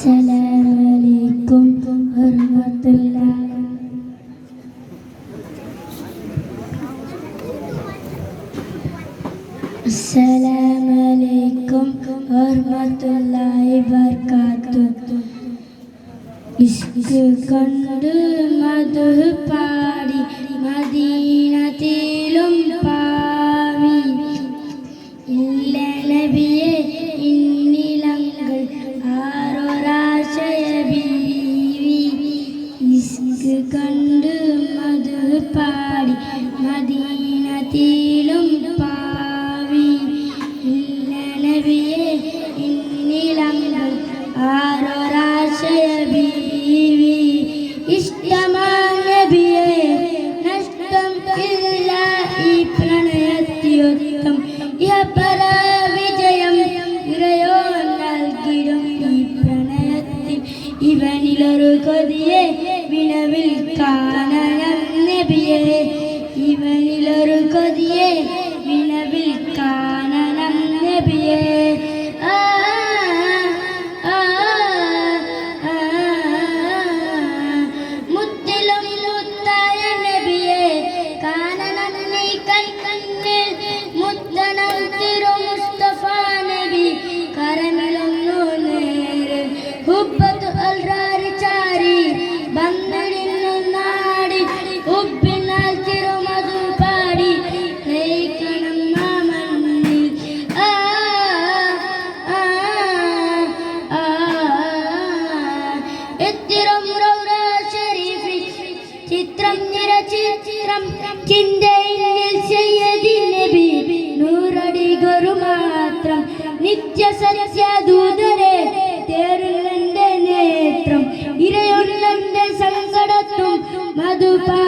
അസ്സലാമലൈക്കും വറഹ്മത്തുള്ളാഹി. അസ്സലാമലൈക്കും വറഹ്മത്തുള്ളാഹി വബറകാതുഹു. ഇഷ്ക് കണ്ട് മദ്ഹ് പാടി മദീനത്തിലും പാവി ഇല്ല നബിയെ ഇന്നിലങ്ങൾ ആറൊരാശയ ബീവി. ഇഷ്ക് കണ്ട് മദ്ഹ് പാടി മദീനത്തിലും പാവി ഇല്ല നബിയെ ഇന്നിലങ്ങൾ ആറൊരാശയ ബീവി. ഇഷ്ടമാണ് നബിയെ നഷ്ടം ഇല്ല ഈ പ്രണയത്തിയൊത്തം ഇഹപര വിജയം ഇറയോ നൽകിടും ഈ പ്രണയത്തിൽ. ഇവനിലൊരു കൊതിയെ വിനവിൽ കാണണം നബിയെ. ഇവനിലൊരു കൊതിയെ വിനവിൽ കാണണം നബിയെ. മുത്തിലും മുത്തായ നബിയെ കാണണം നീ കൺകണ്ണിൽ. മുത്തണം തിരു മുസ്തഫ നബി കരമിലൊന്നു നേര്. ഹുബ്ബത്ത് അൽറാരി ചാരി ബന്ദിടുന്നു നാടി. ഹുബ്ബിനാൽ തിരുമധു പാടി ലയിക്കണം മാമന്നിൽ. എത്തിരം റൗറ ശരീഫിൽ ചിത്രം നിറചിത്രം ചിന്തയിൽ സയ്യിദി നബി നൂറടികൊരു മാത്രം. നിത്യ സത്യദൂതരെ തേരുള്ളന്റെ നേത്രം ഇരയുള്ളന്റെ സങ്കടത്തും മധുപാ